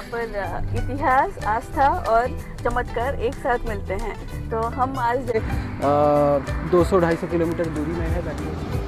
जहाँ पर इतिहास, आस्था और चमत्कार एक साथ मिलते हैं। तो हम आज 200-250 किलोमीटर दूरी में है बेंगलुरु।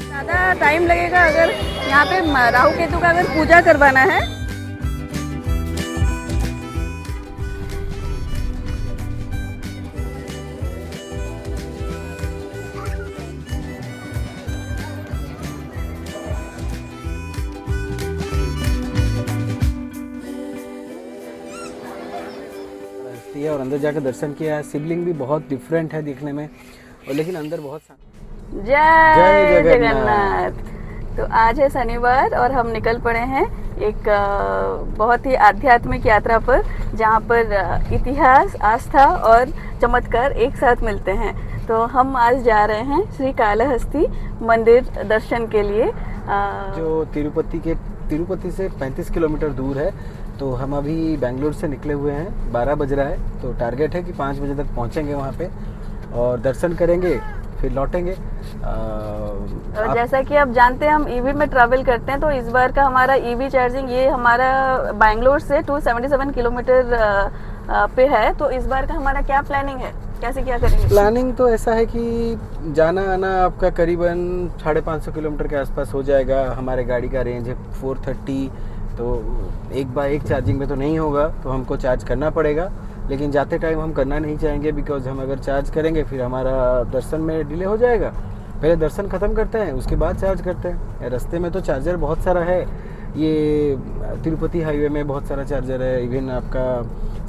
ज़्यादा टाइम लगेगा अगर यहाँ पे राहु केतु का अगर पूजा करवाना है। और अंदर जाकर दर्शन किया है। शिवलिंग भी बहुत डिफरेंट है दिखने में, और लेकिन अंदर बहुत जय जगन्नाथ। तो आज है शनिवार और हम निकल पड़े हैं एक बहुत ही आध्यात्मिक यात्रा पर, जहाँ पर इतिहास, आस्था और चमत्कार एक साथ मिलते हैं। तो हम आज जा रहे हैं श्री कालहस्ती मंदिर दर्शन के लिए, जो तिरुपति से 35 किलोमीटर दूर है। तो हम अभी बेंगलुरु से निकले हुए हैं, 12 बज रहा है। तो टारगेट है कि 5 बजे तक पहुंचेंगे वहाँ पे और दर्शन करेंगे, फिर लौटेंगे। और जैसा कि आप जानते हैं हम ईवी में ट्रैवल करते हैं, तो इस बार का हमारा ईवी चार्जिंग ये हमारा बेंगलुरु से 277 किलोमीटर पे है। तो इस बार का हमारा क्या प्लानिंग है, कैसे क्या करेंगे? प्लानिंग तो ऐसा है कि जाना आना आपका करीबन 550 किलोमीटर के आसपास हो जाएगा। हमारे गाड़ी का रेंज है 430, तो एक बार एक चार्जिंग में तो नहीं होगा, तो हमको चार्ज करना पड़ेगा। लेकिन जाते टाइम हम करना नहीं चाहेंगे, बिकॉज हम अगर चार्ज करेंगे फिर हमारा दर्शन में डिले हो जाएगा। पहले दर्शन ख़त्म करते हैं, उसके बाद चार्ज करते हैं। रास्ते में तो चार्जर बहुत सारा है, ये तिरुपति हाईवे में बहुत सारा चार्जर है, इवन आपका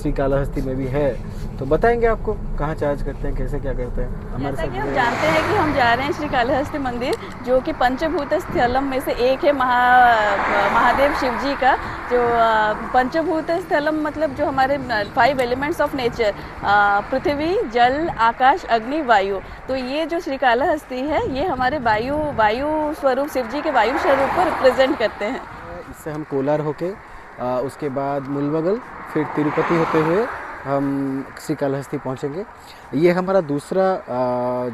श्री कालहस्ती में भी है। तो बताएंगे आपको कहाँ चार्ज करते हैं, कैसे क्या करते हैं हमारे जैसा साथ। कि हम जानते हैं कि हम जा रहे हैं श्री कालहस्ती मंदिर, जो कि पंचभूत स्थलम में से एक है। महादेव शिव जी का जो पंचभूत स्थलम मतलब जो हमारे 5 एलिमेंट्स ऑफ नेचर, पृथ्वी, जल, आकाश, अग्नि, वायु। तो ये जो श्री कालहस्ती है ये हमारे वायु स्वरूप, शिव जी के वायु स्वरूप को रिप्रेजेंट करते हैं। इससे हम कोलार होके उसके बाद मुलबगल, फिर तिरुपति होते हुए हम श्री कालहस्ती पहुंचेंगे। ये हमारा दूसरा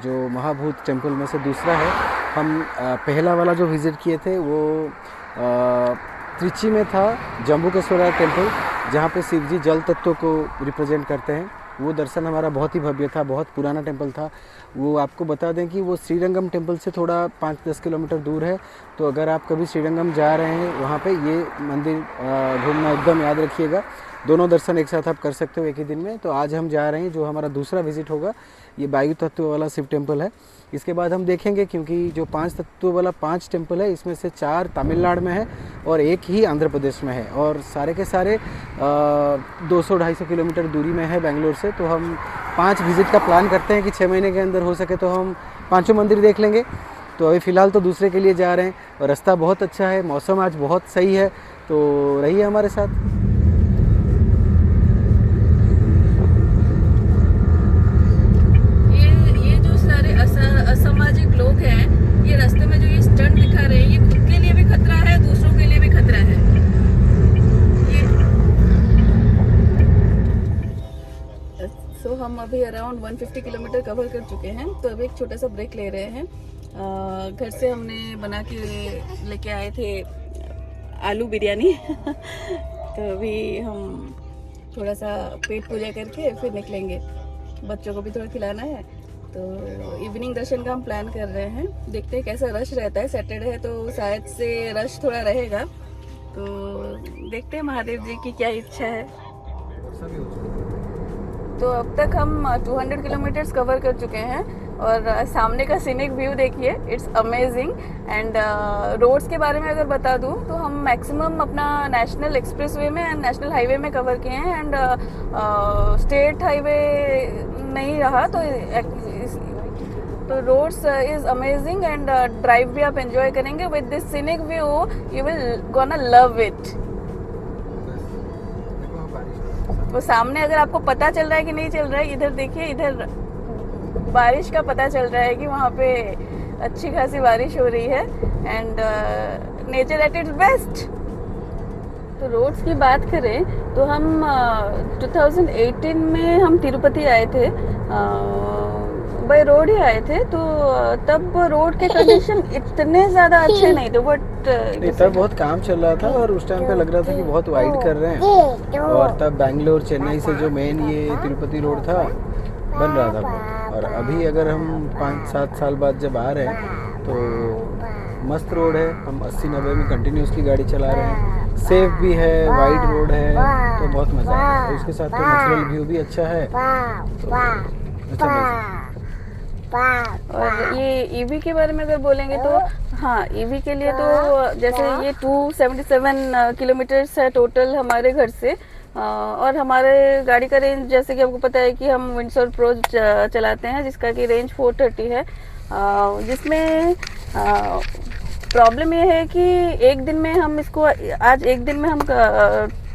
जो महाभूत टेम्पल में से दूसरा है। हम पहला वाला जो विज़िट किए थे वो त्रिची में था, जम्बुकेश्वरा टेम्पल, जहाँ पे शिव जी जल तत्व को रिप्रेजेंट करते हैं। वो दर्शन हमारा बहुत ही भव्य था, बहुत पुराना टेम्पल था। वो आपको बता दें कि वो श्रीरंगम टेम्पल से थोड़ा 5-10 किलोमीटर दूर है। तो अगर आप कभी श्रीरंगम जा रहे हैं वहाँ पे ये मंदिर घूमना एकदम याद रखिएगा। दोनों दर्शन एक साथ आप कर सकते हो एक ही दिन में। तो आज हम जा रहे हैं, जो हमारा दूसरा विजिट होगा ये वायु तत्व वाला शिव टेम्पल है। इसके बाद हम देखेंगे, क्योंकि जो 5 तत्व वाला 5 टेम्पल है, इसमें से 4 तमिलनाडु में है और एक ही आंध्र प्रदेश में है, और सारे के सारे 200-250 किलोमीटर दूरी में है बेंगलुरु से। तो हम 5 विजिट का प्लान करते हैं कि 6 महीने के अंदर हो सके तो हम 5 मंदिर देख लेंगे। तो अभी फ़िलहाल तो दूसरे के लिए जा रहे हैं, और रास्ता बहुत अच्छा है, मौसम आज बहुत सही है। तो रहिए हमारे साथ। असामाजिक लोग हैं, ये रास्ते में जो ये स्टंट दिखा रहे हैं, ये खुद के लिए भी खतरा है, दूसरों के लिए भी खतरा है। सो हम अभी अराउंड 150 किलोमीटर कवर कर चुके हैं। तो अभी एक छोटा सा ब्रेक ले रहे हैं। घर से हमने बना के लेके आए थे आलू बिरयानी तो अभी हम थोड़ा सा पेट पूजा करके फिर निकलेंगे। बच्चों को भी थोड़ा खिलाना है। तो इवनिंग दर्शन का हम प्लान कर रहे हैं, देखते हैं कैसा रश रहता है। सैटरडे है तो शायद से रश थोड़ा रहेगा। तो देखते हैं महादेव जी की क्या इच्छा है। तो अब तक हम 200 किलोमीटर्स कवर कर चुके हैं, और सामने का सीनिक व्यू देखिए, इट्स अमेजिंग। एंड रोड्स के बारे में अगर बता दूं तो हम मैक्सिमम अपना नेशनल एक्सप्रेसवे में एंड नेशनल हाईवे में कवर किए हैं, एंड स्टेट हाईवे नहीं रहा। तो roads is amazing, and drive भी आप एंजॉय करेंगे with this scenic view, you will gonna love it. वो सामने अगर आपको पता चल रहा है कि नहीं चल रहा है, इधर देखिए, इधर बारिश का पता चल रहा है कि वहाँ पे अच्छी खासी बारिश हो रही है and nature at its best. तो रोड्स की बात करें तो हम 2018 में हम तिरुपति आए थे, बाय रोड ही आए थे। तो तब रोड के कंडीशन इतने ज़्यादा अच्छे नहीं थे, बट तब बहुत काम चल रहा था और उस टाइम पे लग रहा था कि बहुत वाइड कर रहे हैं। और तब बैंगलोर चेन्नई से जो मेन ये तिरुपति रोड था बन रहा था बहुत। और अभी अगर हम 5-7 साल बाद जब आ रहे हैं तो मस्त रोड है, हम 80-90 में कंटिन्यूसली गाड़ी चला रहे हैं, सेफ भी है, वाइड रोड है, तो बहुत मज़ा आ रहा है। उसके साथ तो नेचुरल व्यू भी अच्छा है, तो अच्छा मज़ा। और ये ईवी के बारे में अगर बोलेंगे तो हाँ, ईवी के लिए तो जैसे ये 277 किलोमीटर्स है टोटल हमारे घर से। और हमारे गाड़ी का रेंज जैसे कि आपको पता है कि हम विंडसर प्रो चलाते हैं जिसका कि रेंज 430 है, जिसमें प्रॉब्लम ये है कि एक दिन में हम इसको आज एक दिन में हम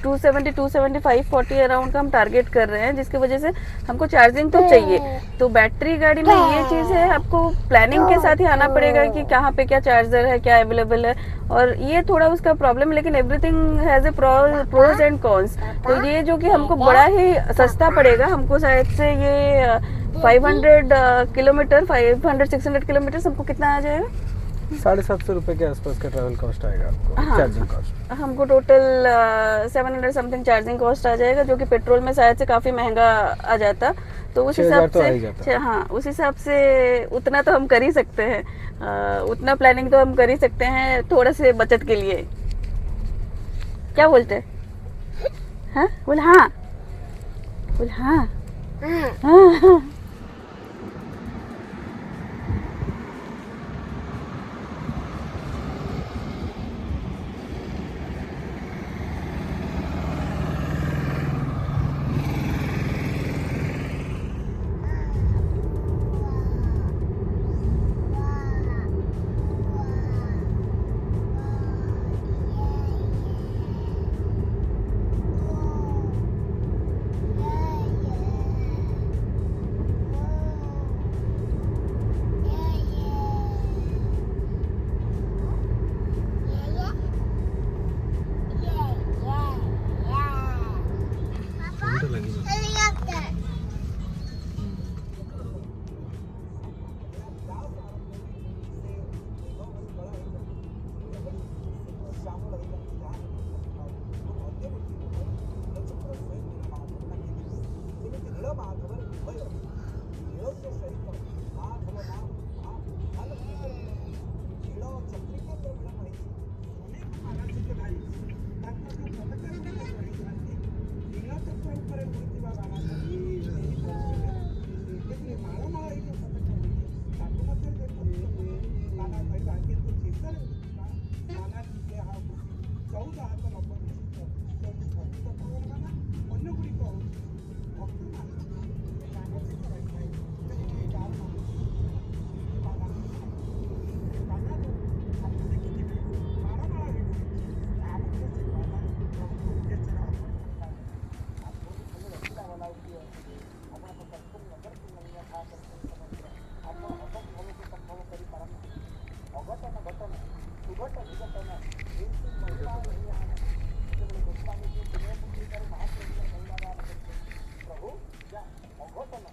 270, 275, 40 अराउंड का हम टारगेट कर रहे हैं, जिसकी वजह से हमको चार्जिंग तो चाहिए। तो बैटरी गाड़ी में ये चीज़ है, आपको प्लानिंग के साथ ही आना पड़ेगा कि कहाँ पे क्या चार्जर है, क्या अवेलेबल है, और ये थोड़ा उसका प्रॉब्लम है। लेकिन everything has a pros and cons. तो ये जो कि हमको बड़ा ही सस्ता पड़ेगा, हमको शायद से ये 500 किलोमीटर 500-600 किलोमीटर हमको कितना आ जाएगा? 750 रुपये के आसपास का ट्रैवल कॉस्ट आएगा आपको। हाँ, चार्जिंग कॉस्ट हमको टोटल 700 समथिंग चार्जिंग कॉस्ट आ जाएगा, जो कि पेट्रोल में शायद से काफ़ी महंगा आ जाता। तो उस हिसाब तो आ ही से जाता। हाँ, उस हिसाब से उतना तो हम कर ही सकते हैं, उतना प्लानिंग तो हम कर ही सकते हैं थोड़ा से बचत के लिए। क्या बोलते हैं? हाँ बोल, हाँ बोल, हाँ हाँ।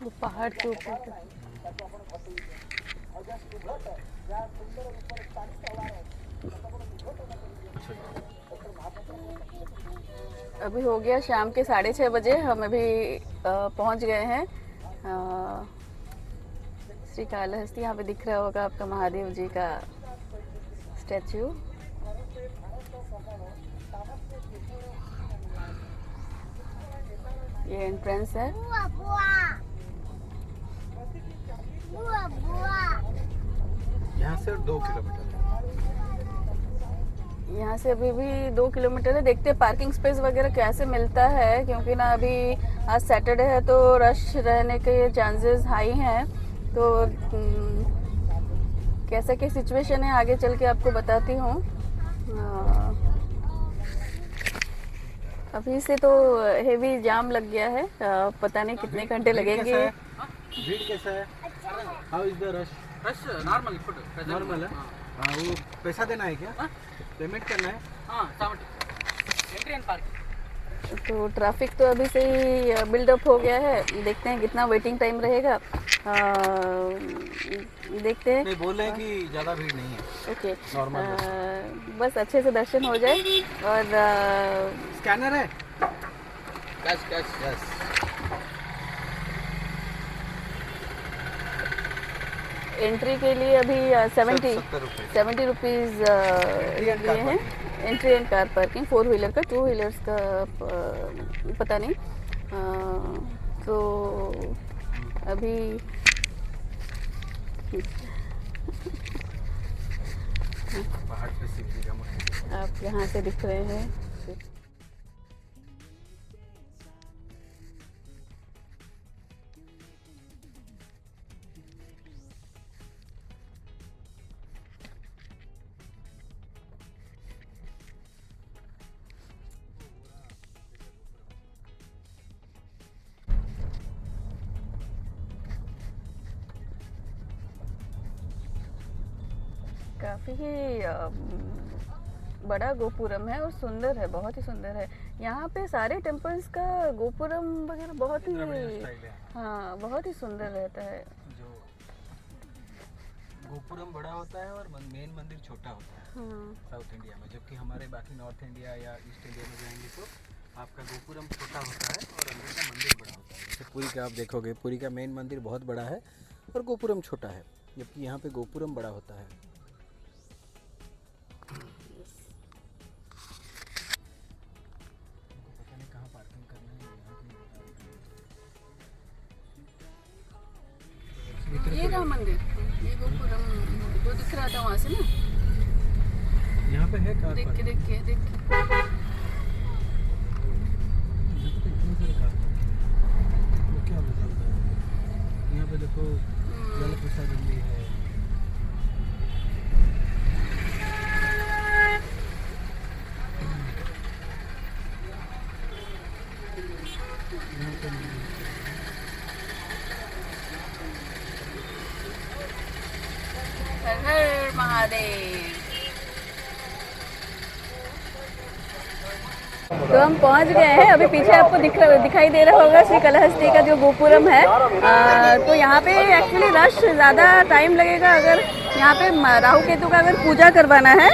वो पहाड़ के ऊपर अभी हो गया शाम के 6:30 बजे। हम अभी पहुंच गए हैं श्री कालहस्ती। यहाँ पे दिख रहा होगा आपका महादेव जी का स्टैचू। ये एंट्रेंस है। यहाँ से 2 किलोमीटर, यहाँ से अभी भी 2 किलोमीटर है। देखते हैं पार्किंग स्पेस वगैरह कैसे मिलता है, क्योंकि ना अभी आज सैटरडे है तो रश रहने के चांसेस हाई हैं। तो कैसा क्या सिचुएशन है आगे चल के आपको बताती हूँ। अभी से तो हेवी जाम लग गया है, पता नहीं कितने घंटे लगेंगे। भीड़ कैसा है? How is the rush? Fresh normal ఇప్పుడు नॉर्मल है हाँ वो पैसा देना है क्या पेमेंट करना है 70 ఎంట్రీ అండ్ పార్కింగ్ तो ट्रैफिक तो अभी से ही बिल्डअप हो गया है, देखते हैं कितना वेटिंग टाइम रहेगा। देखते हैं। नहीं बोल रहे हैं कि ज़्यादा भीड़ नहीं है ओके नॉर्मल बस अच्छे से दर्शन हो जाए। और स्कैनर है कैश कैश यस एंट्री के लिए अभी 70 70 रुपीज़ and car लिए हैं। Entry and car parking 4 wheeler का, 2 व्हीलर्स का पता नहीं। तो अभी पहाड़ पे शिव जी का मंदिर आप यहाँ से दिख रहे हैं। काफ़ी ही बड़ा गोपुरम है और सुंदर है, बहुत ही सुंदर है। यहाँ पे सारे टेम्पल्स का गोपुरम वगैरह बहुत ही हाँ बहुत ही सुंदर रहता है। जो गोपुरम बड़ा होता है और मेन मंदिर छोटा होता है हाँ साउथ इंडिया में, जबकि हमारे बाकी नॉर्थ इंडिया या ईस्ट इंडिया में जाएंगे तो आपका गोपुरम छोटा होता है और अंदर का मंदिर बड़ा होता है। जैसे पुरी का आप देखोगे, पुरी का मेन मंदिर बहुत बड़ा है और गोपुरम छोटा है, जबकि यहाँ पे गोपुरम बड़ा होता है। पता नहीं कहाँ पार्किंग करना है, ये रहा मंदिर, ये गोपुरम जो दिख रहा था वहाँ से ना, यहाँ पे है कार देख के पार्किंग। देख के देख के। यहाँ पे इतने सारे कार पार्किंग, वो क्या बताता है। यहाँ पे देखो जल प्रसादम भी है। यहाँ पे हर हर महादेव। तो हम पहुंच गए हैं, अभी पीछे आपको दिखाई दे रहा होगा श्री कालहस्ती का जो गोपुरम है। तो यहाँ पे एक्चुअली रश ज़्यादा टाइम लगेगा। अगर यहाँ पे राहु केतु का अगर पूजा करवाना है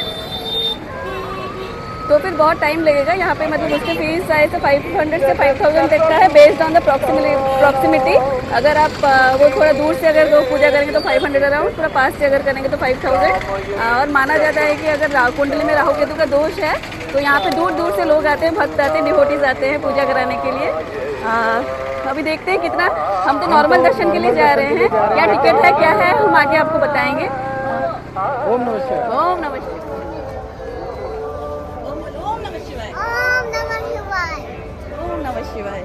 तो फिर बहुत टाइम लगेगा। यहाँ पे मतलब उसकी फीस शायद से 500 से 5000 तक का है, बेस्ड ऑन द प्रॉक्सिमिटी। अगर आप वो थोड़ा दूर से अगर वो पूजा करेंगे तो 500 अराउंड, थोड़ा पास से अगर करेंगे तो 5000। और माना जाता है कि अगर कुंडली में राहु केतु का दोष है तो यहाँ पे दूर दूर से लोग आते हैं, भक्त आते हैं, डिवोटीज आते हैं पूजा कराने के लिए। अभी देखते हैं कितना। हम तो नॉर्मल दर्शन के लिए जा रहे हैं, क्या टिकट है क्या है हम आगे आपको बताएंगे। ओम नमः शिवाय। ओम नमः शिवाय। ओम नमः शिवाय। ओम नमः शिवाय।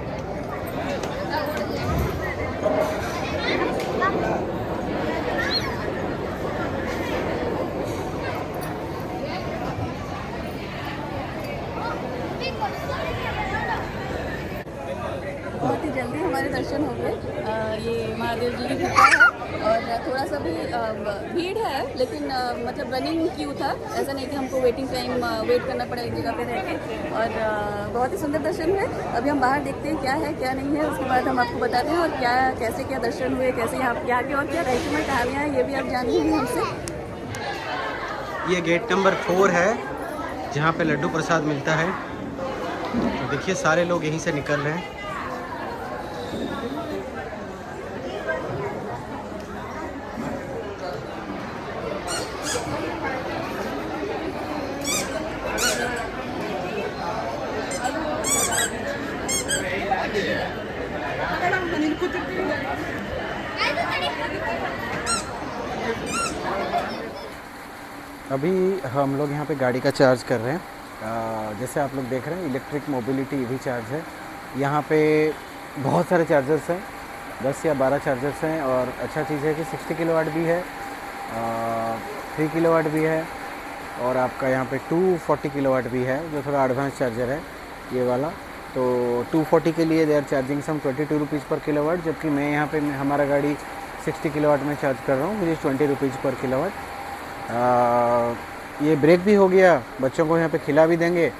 बहुत ही जल्दी हमारे दर्शन हो गए। ये महादेव जी की कृपा है और थोड़ा सा भी भीड़ है, लेकिन मतलब रनिंग क्यू था, ऐसा नहीं कि हमको वेटिंग टाइम वेट करना पड़ा एक जगह पे रह के। और बहुत ही सुंदर दर्शन हुए। अभी हम बाहर देखते हैं क्या है क्या नहीं है, उसके बाद हम आपको बताते हैं और क्या कैसे क्या दर्शन हुए, कैसे यहाँ के और क्या रहस्यमय कहानियाँ हैं ये भी आप जानिए हमसे। ये गेट नंबर 4 है जहाँ पे लड्डू प्रसाद मिलता है। तो देखिए सारे लोग यहीं से निकल रहे हैं। अभी हम लोग यहाँ पे गाड़ी का चार्ज कर रहे हैं। जैसे आप लोग देख रहे हैं इलेक्ट्रिक मोबिलिटी ईवी चार्ज है। यहाँ पे बहुत सारे चार्जर्स हैं, 10 या 12 चार्जर्स हैं। और अच्छा चीज़ है कि 60 किलोवाट भी है, 3 किलोवाट भी है और आपका यहाँ पे 240 किलोवाट भी है, जो थोड़ा एडवांस चार्जर है ये वाला। तो 240 के लिए they are charging some 22 rupees पर किलोवाट, जबकि मैं यहाँ पे हमारा गाड़ी 60 किलोवाट में चार्ज कर रहा हूँ, मुझे 20 रुपीज़ पर किलोवाट। ये ब्रेक भी हो गया, बच्चों को यहाँ पे खिला भी देंगे।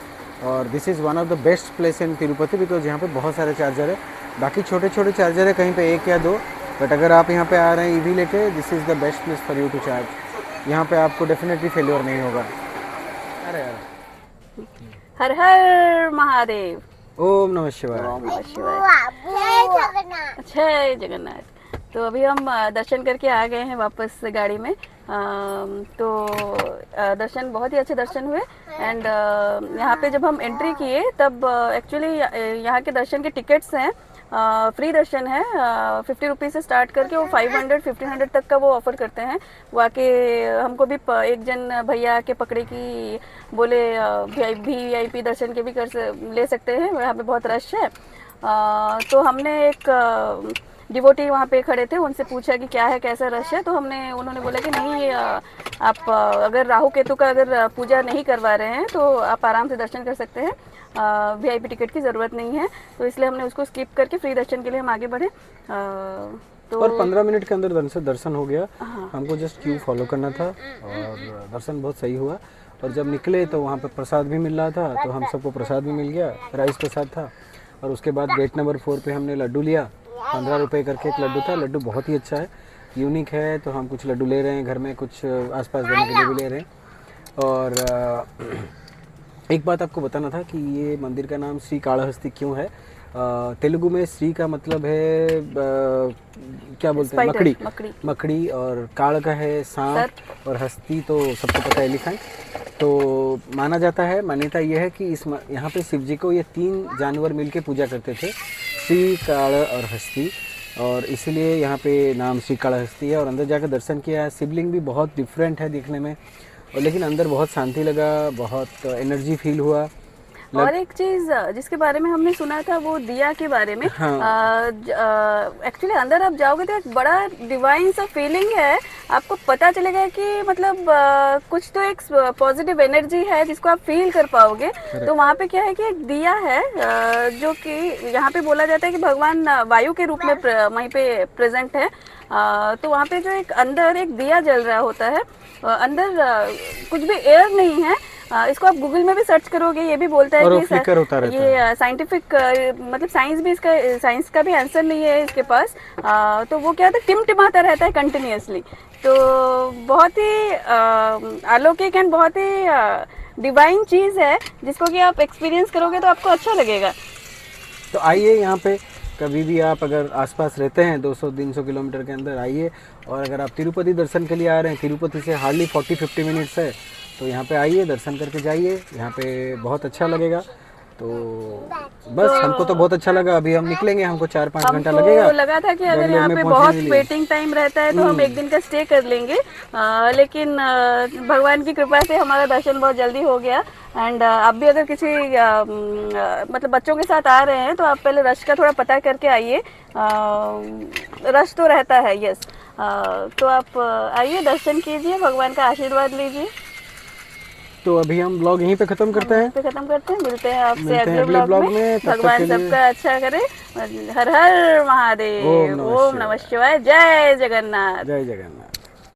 और this is one of the best place in Tirupati because यहाँ पे बहुत सारे चार्जर है। बाकी छोटे छोटे चार्जर है कहीं पे 1 या 2, बट अगर आप यहाँ पे आ रहे हैं ईवी लेके, this is the best place for you to charge. यहाँ पे आपको डेफिनेटली फेल्योर नहीं होगा। अरे यार, हर हर महादेव। ओम नमः शिवाय। ओम नमः शिवाय। जय जगन्नाथ। तो अभी हम दर्शन करके आ गए हैं वापस गाड़ी में। तो दर्शन बहुत ही अच्छे दर्शन हुए। एंड यहाँ पे जब हम एंट्री किए तब एक्चुअली यहाँ के दर्शन के टिकट्स हैं, फ्री दर्शन है। 50 रुपीज़ से स्टार्ट करके वो 500-1500 तक का वो ऑफ़र करते हैं। वो आके हमको भी एक जन भैया के पकड़े की बोले VIP दर्शन के भी ले सकते हैं, यहाँ पे बहुत रश है। तो हमने एक डिवोटी वहाँ पे खड़े थे, उनसे पूछा कि क्या है, कैसा रश है। तो उन्होंने बोला कि नहीं, आप अगर राहु केतु का अगर पूजा नहीं करवा रहे हैं तो आप आराम से दर्शन कर सकते हैं, VIP टिकट की ज़रूरत नहीं है। तो इसलिए हमने उसको स्किप करके फ्री दर्शन के लिए हम आगे बढ़े। तो और 15 मिनट के अंदर दर्शन हो गया। हमको जस्ट क्यू फॉलो करना था और दर्शन बहुत सही हुआ। और जब निकले तो वहाँ पर प्रसाद भी मिल रहा था, तो हम सबको प्रसाद भी मिल गया, राइस प्रसाद था। और उसके बाद गेट नंबर 4 पे हमने लड्डू लिया, 15 रुपये करके एक लड्डू था। लड्डू बहुत ही अच्छा है, यूनिक है, तो हम कुछ लड्डू ले रहे हैं, घर में कुछ आसपास देने के लिए भी ले रहे हैं। और एक बात आपको बताना था कि ये मंदिर का नाम श्री कालहस्ती क्यों है। तेलुगु में श्री का मतलब है क्या बोलते हैं, मकड़ी, और काल का है सांप, और हस्ती तो सबको पता है एलिफेंट। तो माना जाता है, मान्यता ये है कि यहाँ पे शिव जी को ये 3 जानवर मिलके पूजा करते थे, श्री, काल और हस्ती, और इसीलिए यहाँ पे नाम श्री कालहस्ती है। और अंदर जाकर दर्शन किया, शिवलिंग भी बहुत डिफरेंट है दिखने में, और लेकिन अंदर बहुत शांति लगा, बहुत एनर्जी फील हुआ। और एक चीज जिसके बारे में हमने सुना था, वो दिया के बारे में। एक्चुअली अंदर आप जाओगे तो एक बड़ा डिवाइन सा फीलिंग है, आपको पता चलेगा कि मतलब कुछ तो एक पॉजिटिव एनर्जी है जिसको आप फील कर पाओगे। तो वहाँ पे क्या है कि एक दिया है, जो कि यहाँ पे बोला जाता है कि भगवान वायु के रूप में वहीं पे प्रेजेंट है। तो वहाँ पे जो एक अंदर एक दिया जल रहा होता है, अंदर कुछ भी एयर नहीं है। इसको आप गूगल में भी सर्च करोगे, ये भी बोलता है कि ये साइंटिफिक मतलब साइंस का भी आंसर नहीं है इसके पास। तो वो क्या होता है, टिमटिमाता रहता है कंटिन्यूअसली। तो बहुत ही अलौकिक एंड बहुत ही डिवाइन चीज़ है, जिसको कि आप एक्सपीरियंस करोगे तो आपको अच्छा लगेगा। तो आइए यहाँ पे, कभी भी आप अगर आसपास रहते हैं 200-300 किलोमीटर के अंदर आइए। और अगर आप तिरुपति दर्शन के लिए आ रहे हैं, तिरुपति से हार्डली 40-50 मिनट्स है, तो यहाँ पे आइए, दर्शन करके जाइए, यहाँ पे बहुत अच्छा लगेगा। तो बस हमको तो बहुत अच्छा लगा। अभी हम निकलेंगे, हमको 4-5 घंटा लगेगा। लगा था कि अगर यहाँ पे बहुत वेटिंग टाइम रहता है तो हम एक दिन का स्टे कर लेंगे, लेकिन भगवान की कृपा से हमारा दर्शन बहुत जल्दी हो गया। एंड आप भी अगर किसी मतलब बच्चों के साथ आ रहे हैं तो आप पहले रश का थोड़ा पता करके आइए। रश तो रहता है, यस। तो आप आइए, दर्शन कीजिए, भगवान का आशीर्वाद लीजिए। तो अभी हम ब्लॉग यहीं पे खत्म करते हैं। मिलते हैं आपसे अगले ब्लॉग में। भगवान सबका अच्छा करे। हर हर महादेव। ओम नमः शिवाय। जय जगन्नाथ। जय जगन्नाथ।